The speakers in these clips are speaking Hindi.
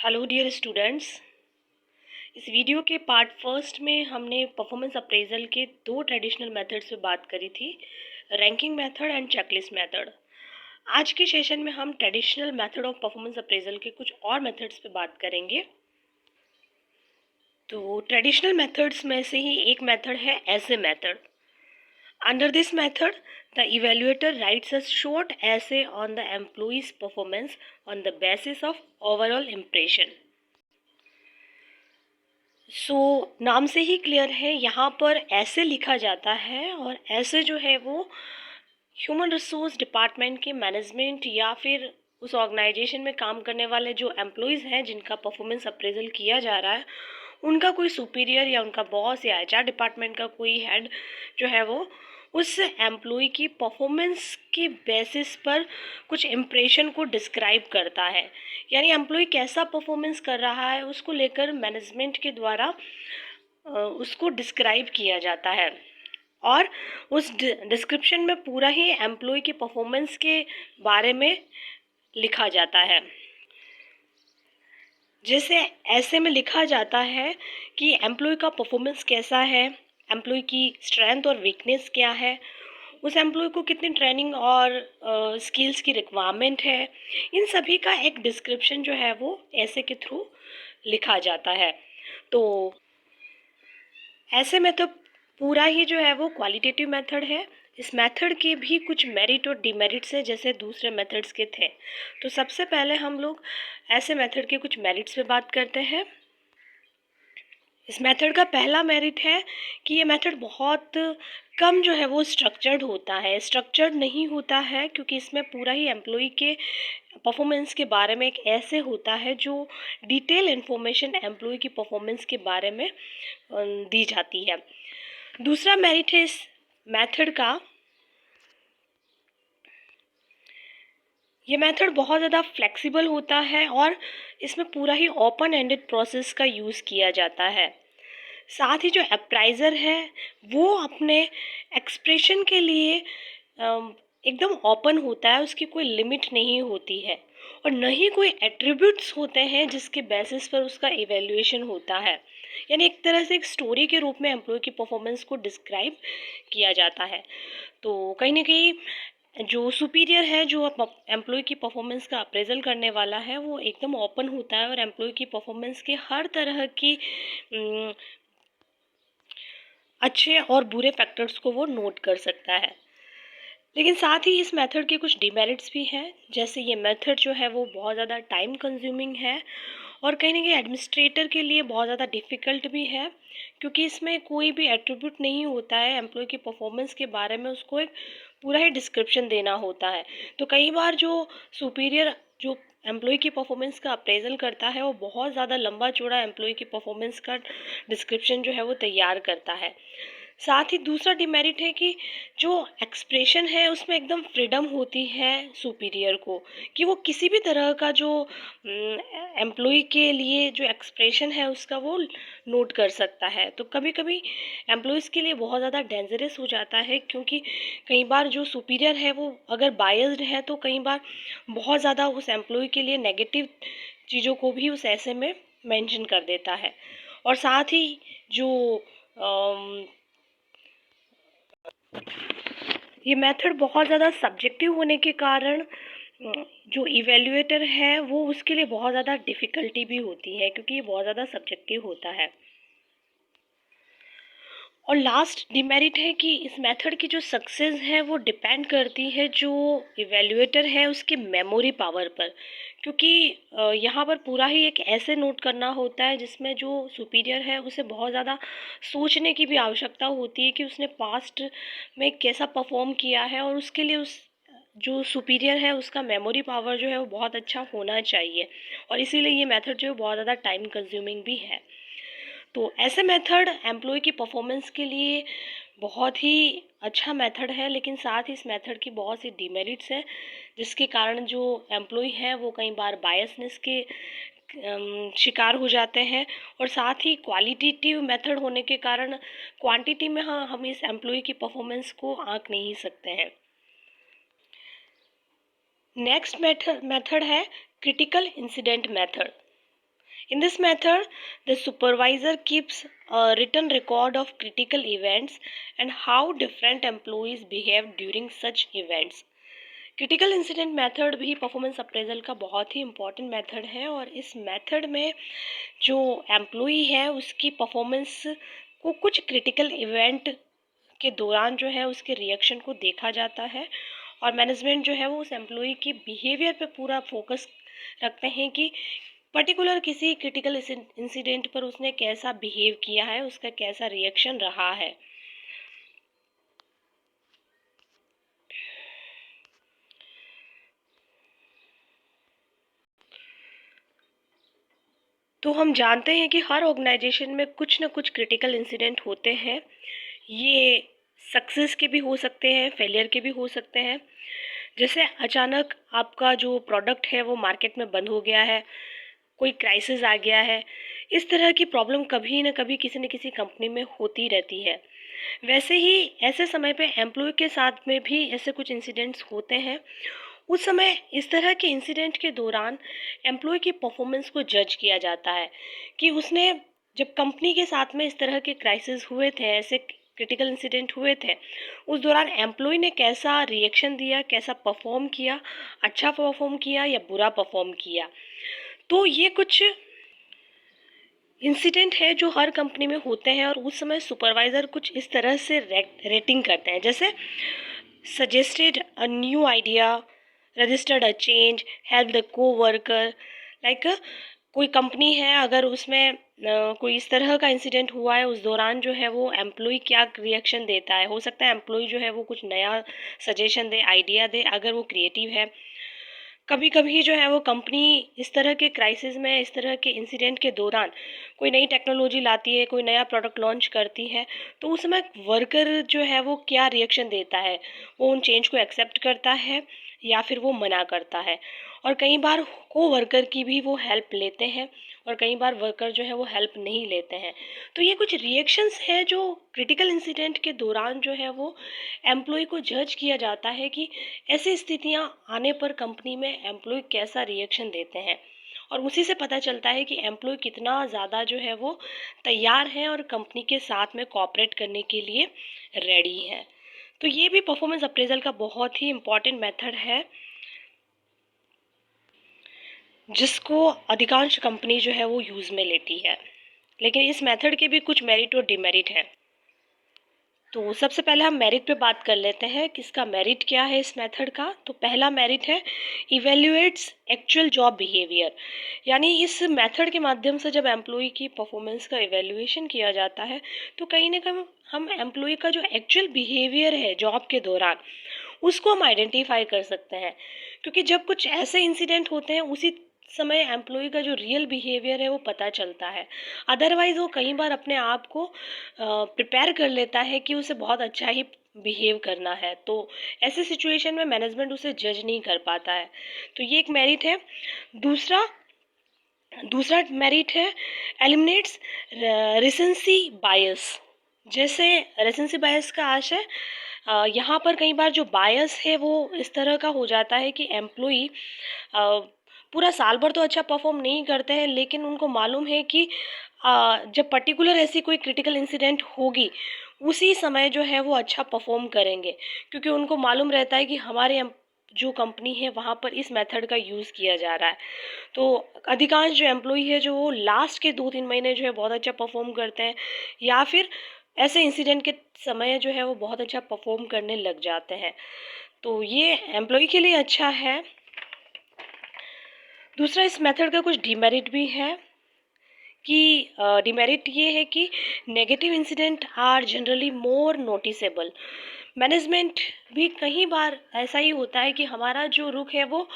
Hello dear students. इस वीडियो के पार्ट फर्स्ट में हमने परफॉर्मेंस अप्रेजल के दो ट्रेडिशनल मेथड्स पे बात करी थी, ranking method and checklist method. आज के सेशन में हम traditional method of performance appraisal के कुछ और मेथड्स पे बात करेंगे। तो ट्रेडिशनल मेथड्स में से ही एक मेथड है एसे method. Under this method, the evaluator writes a short essay on the employee's performance on the basis of overall impression. नाम से ही क्लियर है, यहाँ पर ऐसे लिखा जाता है और ऐसे जो है वो ह्यूमन रिसोर्स डिपार्टमेंट के मैनेजमेंट या फिर उस ऑर्गेनाइजेशन में काम करने वाले जो एम्प्लॉयज़ हैं जिनका परफॉर्मेंस अप्रेजल किया जा रहा है, उनका कोई सुपीरियर या उनका बॉस या एचआर डिपार्टमेंट का कोई हेड जो है वो उस एम्प्लॉय की परफॉर्मेंस के बेसिस पर कुछ इम्प्रेशन को डिस्क्राइब करता है। यानी एम्प्लॉय कैसा परफॉर्मेंस कर रहा है उसको लेकर मैनेजमेंट के द्वारा उसको डिस्क्राइब किया जाता है और उस डिस्क्रिप्शन में पूरा ही एम्प्लॉय के परफॉर्मेंस के बारे में लिखा जाता है। जैसे ऐसे में लिखा जाता है कि एम्प्लॉय का परफॉर्मेंस कैसा है, एम्प्लॉय की स्ट्रेंथ और वीकनेस क्या है, उस एम्प्लॉय को कितनी ट्रेनिंग और स्किल्स की रिक्वायरमेंट है, इन सभी का एक डिस्क्रिप्शन जो है वो ऐसे के थ्रू लिखा जाता है। तो ऐसे में तो पूरा ही जो है वो क्वालिटेटिव मेथड है। इस मेथड के भी कुछ मेरिट और डिमेरिट्स हैं जैसे दूसरे मेथड्स के थे। तो सबसे पहले हम लोग ऐसे मेथड के कुछ मेरिट्स पे बात करते हैं। इस मेथड का पहला मेरिट है कि ये मेथड बहुत कम जो है वो स्ट्रक्चर्ड होता है। स्ट्रक्चर्ड नहीं होता है क्योंकि इसमें पूरा ही एम्प्लॉय के परफॉर्मेंस के बारे में एक ऐसे होता है जो डिटेल इन्फॉर्मेशन एम्प्लॉय की परफॉर्मेंस के बारे में दी जाती है। दूसरा मेरिट है इस मेथड का, ये मेथड बहुत ज़्यादा फ्लेक्सिबल होता है और इसमें पूरा ही ओपन एंडेड प्रोसेस का यूज़ किया जाता है। साथ ही जो अप्राइज़र है वो अपने एक्सप्रेशन के लिए एकदम ओपन होता है, उसकी कोई लिमिट नहीं होती है और न ही कोई एट्रीब्यूट्स होते हैं जिसके बेसिस पर उसका इवैल्यूएशन होता है। यानी एक तरह से एक स्टोरी के रूप में एम्प्लॉय की परफॉर्मेंस को डिस्क्राइब किया जाता है। तो कहीं ना कहीं जो सुपीरियर है, जो एम्प्लॉय की परफॉर्मेंस का अप्रेजल करने वाला है, वो एकदम ओपन होता है और एम्प्लॉय की परफॉर्मेंस के हर तरह की अच्छे और बुरे फैक्टर्स को वो नोट कर सकता है। लेकिन साथ ही इस मेथड के कुछ डिमेरिट्स भी हैं, जैसे ये मेथड जो है वो बहुत ज़्यादा टाइम कंज्यूमिंग है और कहीं ना कहीं एडमिनिस्ट्रेटर के लिए बहुत ज़्यादा डिफ़िकल्ट भी है क्योंकि इसमें कोई भी एट्रीब्यूट नहीं होता है। एम्प्लॉय की परफॉर्मेंस के बारे में उसको एक पूरा ही डिस्क्रिप्शन देना होता है। तो कई बार जो सुपीरियर जो एम्प्लॉय की परफॉर्मेंस का अप्रेजल करता है वो बहुत ज़्यादा लंबा चौड़ा एम्प्लॉय की परफॉर्मेंस का डिस्क्रिप्शन जो है वो तैयार करता है। साथ ही दूसरा डिमेरिट है कि जो एक्सप्रेशन है उसमें एकदम फ्रीडम होती है सुपीरियर को कि वो किसी भी तरह का जो एम्प्लॉय के लिए जो एक्सप्रेशन है उसका वो नोट कर सकता है। तो कभी कभी एम्प्लॉयज़ के लिए बहुत ज़्यादा डेंजरस हो जाता है क्योंकि कई बार जो सुपीरियर है वो अगर बायस्ड है तो कई बार बहुत ज़्यादा उस एम्प्लॉय के लिए नेगेटिव चीज़ों को भी उस ऐसे में मेंशन कर देता है। और साथ ही जो ये मेथड बहुत ज़्यादा सब्जेक्टिव होने के कारण जो इवैल्यूएटर है वो उसके लिए बहुत ज़्यादा डिफ़िकल्टी भी होती है क्योंकि ये बहुत ज़्यादा सब्जेक्टिव होता है। और लास्ट डिमेरिट है कि इस मेथड की जो सक्सेस है वो डिपेंड करती है जो इवैल्यूएटर है उसकी मेमोरी पावर पर, क्योंकि यहाँ पर पूरा ही एक ऐसे नोट करना होता है जिसमें जो सुपीरियर है उसे बहुत ज़्यादा सोचने की भी आवश्यकता होती है कि उसने पास्ट में कैसा परफॉर्म किया है और उसके लिए उस जो सुपीरियर है उसका मेमोरी पावर जो है वो बहुत अच्छा होना चाहिए और इसीलिए ये मेथड जो है बहुत ज़्यादा टाइम कंज्यूमिंग भी है। तो ऐसे मेथड एम्प्लॉय की परफॉर्मेंस के लिए बहुत ही अच्छा मेथड है, लेकिन साथ ही इस मेथड की बहुत सी डिमेरिट्स हैं जिसके कारण जो एम्प्लॉय है वो कई बार बायसनेस के शिकार हो जाते हैं और साथ ही क्वालिटेटिव मेथड होने के कारण क्वांटिटी में हम इस एम्प्लॉय की परफॉर्मेंस को आंक नहीं सकते हैं। नेक्स्ट मेथड है critical incident method. In this method, the supervisor keeps a written record of critical events and how different employees behave during such events. Critical incident method भी परफॉर्मेंस अप्रेजल का बहुत ही इम्पॉर्टेंट मेथड है और इस मेथड में जो एम्प्लॉई है उसकी परफॉर्मेंस को कुछ क्रिटिकल इवेंट के दौरान जो है उसके रिएक्शन को देखा जाता है और मैनेजमेंट जो है वो उस एम्प्लॉई के बिहेवियर पे पूरा फोकस रखते हैं कि पर्टिकुलर किसी क्रिटिकल इंसिडेंट पर उसने कैसा बिहेव किया है, उसका कैसा रिएक्शन रहा है। तो हम जानते हैं कि हर ऑर्गेनाइजेशन में कुछ ना कुछ क्रिटिकल इंसिडेंट होते हैं। ये सक्सेस के भी हो सकते हैं, फेलियर के भी हो सकते हैं। जैसे अचानक आपका जो प्रोडक्ट है वो मार्केट में बंद हो गया है, कोई क्राइसिस आ गया है। इस तरह की प्रॉब्लम कभी न कभी किसी न किसी कंपनी में होती रहती है। वैसे ही ऐसे समय पे एम्प्लॉय के साथ में भी ऐसे कुछ इंसिडेंट्स होते हैं। उस समय इस तरह के इंसिडेंट के दौरान एम्प्लॉय की परफॉर्मेंस को जज किया जाता है कि उसने जब कंपनी के साथ में इस तरह के क्राइसिस हुए थे, ऐसे क्रिटिकल इंसिडेंट हुए थे, उस दौरान एम्प्लॉय ने कैसा रिएक्शन दिया, कैसा परफॉर्म किया, अच्छा परफॉर्म किया या बुरा परफॉर्म किया। तो ये कुछ इंसिडेंट है जो हर कंपनी में होते हैं और उस समय सुपरवाइज़र कुछ इस तरह से रेटिंग करते हैं, जैसे suggested a new idea, registered a change, help the co-worker, like कोई कंपनी है अगर उसमें कोई इस तरह का इंसिडेंट हुआ है, उस दौरान जो है वो एम्प्लॉय क्या रिएक्शन देता है। हो सकता है एम्प्लॉय जो है वो कुछ नया सजेशन दे, आइडिया दे अगर वो क्रिएटिव है। कभी कभी जो है वो कंपनी इस तरह के क्राइसिस में, इस तरह के इंसिडेंट के दौरान कोई नई टेक्नोलॉजी लाती है, कोई नया प्रोडक्ट लॉन्च करती है, तो उस समय वर्कर जो है वो क्या रिएक्शन देता है, वो उन चेंज को एक्सेप्ट करता है या फिर वो मना करता है। और कई बार को वर्कर की भी वो हेल्प लेते हैं और कई बार वर्कर जो है वो हेल्प नहीं लेते हैं। तो ये कुछ रिएक्शंस है जो क्रिटिकल इंसिडेंट के दौरान जो है वो एम्प्लॉय को जज किया जाता है कि ऐसी स्थितियां आने पर कंपनी में एम्प्लॉय कैसा रिएक्शन देते हैं और उसी से पता चलता है कि एम्प्लॉय कितना ज़्यादा जो है वो तैयार है और कंपनी के साथ में कोऑपरेट करने के लिए रेडी है। तो ये भी परफॉर्मेंस अप्रेजल का बहुत ही इम्पॉर्टेंट मेथड है जिसको अधिकांश कंपनी जो है वो यूज़ में लेती है। लेकिन इस मेथड के भी कुछ मेरिट और डिमेरिट हैं। तो सबसे पहले हम मेरिट पे बात कर लेते हैं कि इसका मेरिट क्या है इस मेथड का। तो पहला मेरिट है इवेल्युएट्स एक्चुअल जॉब बिहेवियर, यानी इस मेथड के माध्यम से जब एम्प्लॉय की परफॉर्मेंस का इवेल्युएशन किया जाता है तो कहीं ना कहीं हम एम्प्लॉय का जो एक्चुअल बिहेवियर है जॉब के दौरान उसको हम आइडेंटिफाई कर सकते हैं। क्योंकि जब कुछ ऐसे इंसिडेंट होते हैं उसी समय एम्प्लॉय का जो रियल बिहेवियर है वो पता चलता है। अदरवाइज वो कई बार अपने आप को प्रिपेयर कर लेता है कि उसे बहुत अच्छा ही बिहेव करना है, तो ऐसे सिचुएशन में मैनेजमेंट उसे जज नहीं कर पाता है। तो ये एक मेरिट है। दूसरा दूसरा मेरिट है एलिमिनेट्स रिसेंसी बायस। जैसे रेसेंसी बायस का आशय यहाँ पर कई बार जो बायस है वो इस तरह का हो जाता है कि एम्प्लॉई पूरा साल भर तो अच्छा परफॉर्म नहीं करते हैं, लेकिन उनको मालूम है कि जब पर्टिकुलर ऐसी कोई क्रिटिकल इंसिडेंट होगी उसी समय जो है वो अच्छा परफॉर्म करेंगे, क्योंकि उनको मालूम रहता है कि हमारे जो कंपनी है वहाँ पर इस मेथड का यूज़ किया जा रहा है। तो अधिकांश जो एम्प्लॉय है जो वो लास्ट के 2-3 महीने जो है बहुत अच्छा परफॉर्म करते हैं या फिर ऐसे इंसिडेंट के समय जो है वो बहुत अच्छा परफॉर्म करने लग जाते हैं। तो ये एम्प्लॉय के लिए अच्छा है। दूसरा, इस मेथड का कुछ डिमेरिट भी है कि डिमेरिट ये है कि negative incident are generally more noticeable. Management भी कई बार ऐसा ही होता है कि हमारा जो रुख है वो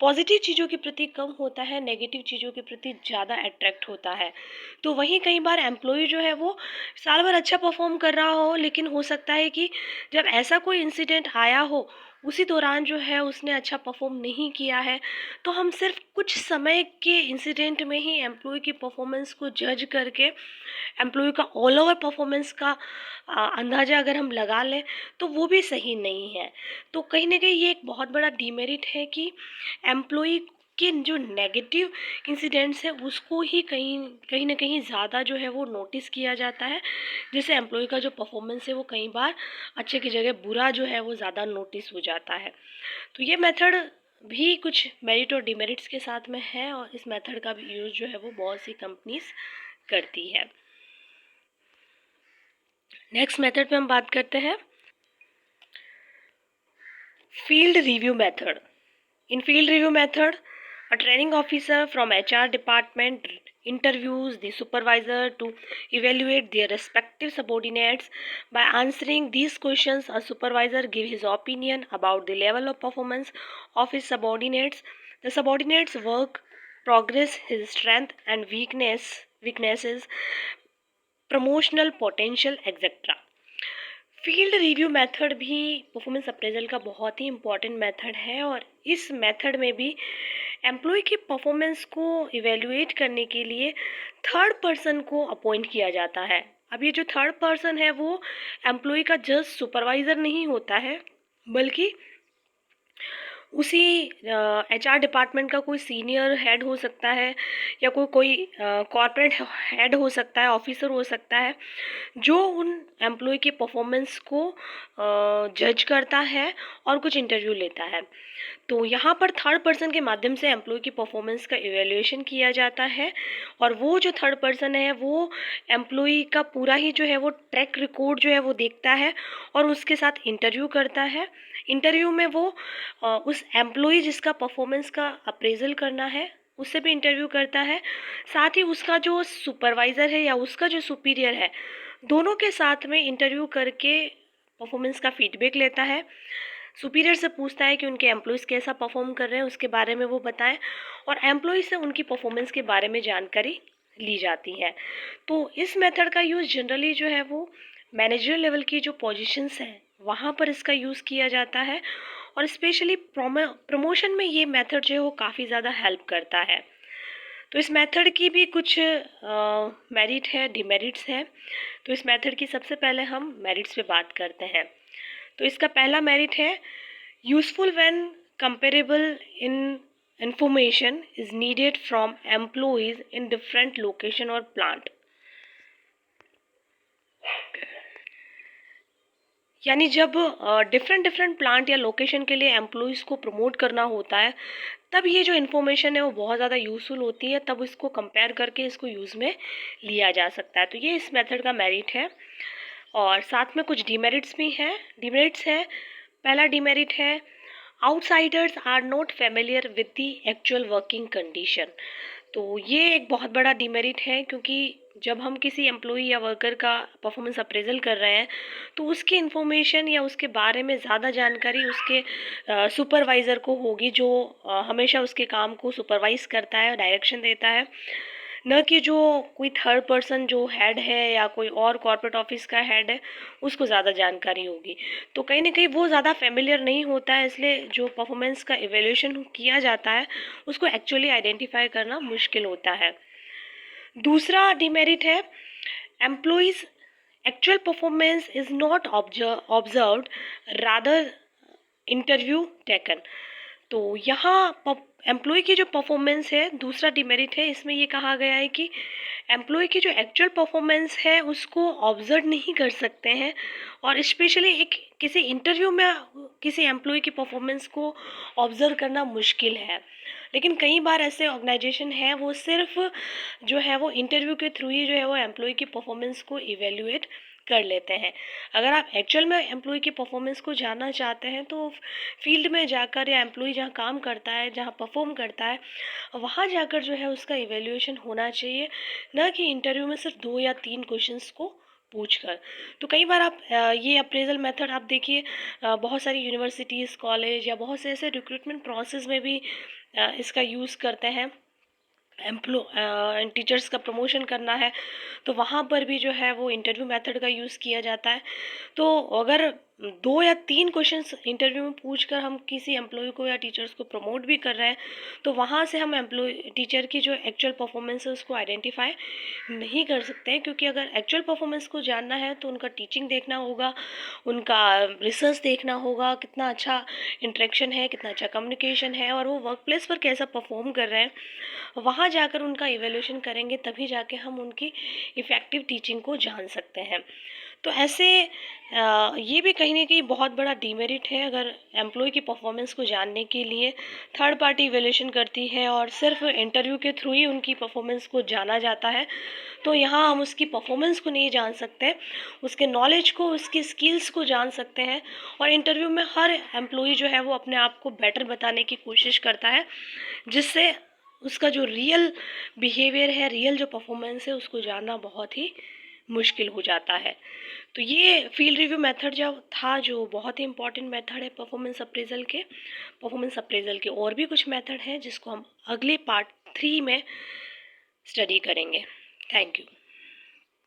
पॉजिटिव चीज़ों के प्रति कम होता है, नेगेटिव चीज़ों के प्रति ज़्यादा अट्रैक्ट होता है। तो वहीं कई बार एम्प्लॉय जो है वो साल भर अच्छा परफॉर्म कर रहा हो, लेकिन हो सकता है कि जब ऐसा कोई इंसिडेंट आया हो उसी दौरान जो है उसने अच्छा परफॉर्म नहीं किया है। तो हम सिर्फ कुछ समय के इंसिडेंट में ही एम्प्लॉय की परफॉर्मेंस को जज करके एम्प्लॉय का ऑल ओवर परफॉर्मेंस का अंदाज़ा अगर हम लगा लें तो वो भी सही नहीं है। तो कहीं ना कहीं ये एक बहुत बड़ा डिमेरिट है कि एम्प्लॉय कि जो नेगेटिव इंसिडेंट्स है उसको ही कहीं ना कहीं ज़्यादा जो है वो नोटिस किया जाता है, जिससे एम्प्लॉय का जो परफॉर्मेंस है वो कई बार अच्छे की जगह बुरा जो है वो ज़्यादा नोटिस हो जाता है। तो ये मेथड भी कुछ मेरिट और डिमेरिट्स के साथ में है, और इस मेथड का भी यूज़ जो है वो बहुत सी कंपनीज करती है। नेक्स्ट मेथड पे हम बात करते हैं field review method. In field review method, a training officer from HR department interviews the supervisor to evaluate their respective subordinates. By answering these questions, a supervisor gives his opinion about the level of performance of his subordinates, the subordinates' work progress, his strength and weaknesses, promotional potential, etc. Field review method भी परफॉर्मेंस अप्रेजल का बहुत ही इम्पॉर्टेंट मेथड है, और इस मेथड में भी एम्प्लॉय की परफॉर्मेंस को इवेल्युएट करने के लिए थर्ड पर्सन को अपॉइंट किया जाता है। अब ये जो थर्ड पर्सन है वो एम्प्लॉय का जस्ट सुपरवाइज़र नहीं होता है, बल्कि उसी HR डिपार्टमेंट का कोई सीनियर हेड हो सकता है, या कोई कॉर्पोरेट हेड हो सकता है, ऑफिसर हो सकता है, जो उन एम्प्लॉय के परफॉर्मेंस को जज करता है और कुछ इंटरव्यू लेता है। तो यहाँ पर थर्ड पर्सन के माध्यम से एम्प्लॉय की परफॉर्मेंस का इवैल्यूएशन किया जाता है, और वो जो थर्ड पर्सन है वो एम्प्लॉय का पूरा ही जो है वो ट्रैक रिकॉर्ड जो है वो देखता है और उसके साथ इंटरव्यू करता है। इंटरव्यू में वो उस एम्प्लॉय जिसका परफॉर्मेंस का अप्रेजल करना है उससे भी इंटरव्यू करता है, साथ ही उसका जो सुपरवाइज़र है या उसका जो सुपीरियर है, दोनों के साथ में इंटरव्यू करके परफॉर्मेंस का फीडबैक लेता है। सुपीरियर से पूछता है कि उनके एम्प्लॉयज़ कैसा परफॉर्म कर रहे हैं, उसके बारे में वो बताएं, और एम्प्लॉय से उनकी परफॉर्मेंस के बारे में जानकारी ली जाती है। तो इस मेथड का यूज़ जनरली जो है वो मैनेजर लेवल की जो पोजीशंस हैं वहाँ पर इसका यूज़ किया जाता है, और स्पेशली प्रमोशन में ये मेथड जो है वो काफ़ी ज़्यादा हेल्प करता है। तो इस मेथड की भी कुछ मेरिट है, डिमेरिट्स हैं। तो इस मेथड की सबसे पहले हम मेरिट्स पे बात करते हैं। तो इसका पहला मेरिट है useful when comparable in information is needed from employees in different location और प्लांट। यानी जब डिफरेंट प्लांट या लोकेशन के लिए एम्प्लॉयज़ को प्रमोट करना होता है, तब ये जो इन्फॉर्मेशन है वो बहुत ज़्यादा यूज़फुल होती है, तब इसको कंपेयर करके इसको यूज़ में लिया जा सकता है। तो ये इस मेथड का मेरिट है, और साथ में कुछ डिमेरिट्स भी हैं। डिमेरिट्स है, पहला डिमेरिट है outsiders are not familiar with the actual working condition. तो ये एक बहुत बड़ा डिमेरिट है, क्योंकि जब हम किसी एम्प्लॉय या वर्कर का परफॉर्मेंस अप्रेजल कर रहे हैं तो उसकी इन्फॉर्मेशन या उसके बारे में ज़्यादा जानकारी उसके सुपरवाइज़र को होगी, जो हमेशा उसके काम को सुपरवाइज़ करता है, डायरेक्शन देता है, न कि जो कोई थर्ड पर्सन जो हेड है या कोई और कॉर्पोरेट ऑफिस का हेड है उसको ज़्यादा जानकारी होगी। तो कहीं ना कहीं वो ज़्यादा फेमिलियर नहीं होता है, इसलिए जो परफॉर्मेंस का इवेल्यूशन किया जाता है उसको एक्चुअली आइडेंटिफाई करना मुश्किल होता है। दूसरा डिमेरिट है employees actual performance is not observed rather interview taken. तो यहाँ एम्प्लॉय की जो परफॉर्मेंस है, दूसरा डिमेरिट है, इसमें ये कहा गया है कि एम्प्लॉय की जो एक्चुअल परफॉर्मेंस है उसको ऑब्जर्व नहीं कर सकते हैं, और स्पेशली एक किसी इंटरव्यू में किसी एम्प्लॉय की परफॉर्मेंस को ऑब्जर्व करना मुश्किल है। लेकिन कई बार ऐसे ऑर्गेनाइजेशन हैं वो सिर्फ जो है वो इंटरव्यू के थ्रू ही जो है वो एम्प्लॉय की परफॉर्मेंस को इवेल्युएट कर लेते हैं। अगर आप एक्चुअल में एम्प्लॉय की परफॉर्मेंस को जानना चाहते हैं तो फील्ड में जाकर, या एम्प्लॉय जहाँ काम करता है, जहाँ परफॉर्म करता है, वहाँ जाकर जो है उसका इवेल्युएशन होना चाहिए, न कि इंटरव्यू में सिर्फ 2 या 3 क्वेश्चंस को पूछकर। तो कई बार आप ये अप्रेजल मेथड आप देखिए, बहुत सारी यूनिवर्सिटीज़, कॉलेज या बहुत से ऐसे रिक्रूटमेंट प्रोसेस में भी इसका यूज़ करते हैं। टीचर्स का प्रमोशन करना है तो वहाँ पर भी जो है वो इंटरव्यू मेथड का यूज़ किया जाता है। तो अगर 2 या 3 क्वेश्चंस इंटरव्यू में पूछकर हम किसी एम्प्लॉय को या टीचर्स को प्रमोट भी कर रहे हैं, तो वहाँ से हम टीचर की जो एक्चुअल परफॉर्मेंस है उसको आइडेंटिफाई नहीं कर सकते हैं। क्योंकि अगर एक्चुअल परफॉर्मेंस को जानना है तो उनका टीचिंग देखना होगा, उनका रिसर्च देखना होगा, कितना अच्छा इंटरेक्शन है, कितना अच्छा कम्युनिकेशन है, और वो वर्क प्लेस पर कैसा परफॉर्म कर रहे हैं, वहाँ जाकर उनका इवेल्यूशन करेंगे, तभी जाके हम उनकी इफ़ेक्टिव टीचिंग को जान सकते हैं। तो ऐसे ये भी कहीं न कहीं बहुत बड़ा डीमेरिट है अगर एम्प्लॉय की परफॉर्मेंस को जानने के लिए थर्ड पार्टी इवैल्यूएशन करती है और सिर्फ इंटरव्यू के थ्रू ही उनकी परफॉर्मेंस को जाना जाता है, तो यहाँ हम उसकी परफॉर्मेंस को नहीं जान सकते, उसके नॉलेज को, उसकी स्किल्स को जान सकते हैं। और इंटरव्यू में हर एम्प्लॉय जो है वो अपने आप को बेटर बताने की कोशिश करता है, जिससे उसका जो रियल बिहेवियर है, रियल जो परफॉर्मेंस है, उसको जानना बहुत ही मुश्किल हो जाता है। तो ये फील्ड रिव्यू मेथड जो था, जो बहुत ही इंपॉर्टेंट मेथड है परफॉर्मेंस अप्रेजल के और भी कुछ मेथड हैं जिसको हम अगले पार्ट 3 में स्टडी करेंगे। Thank you.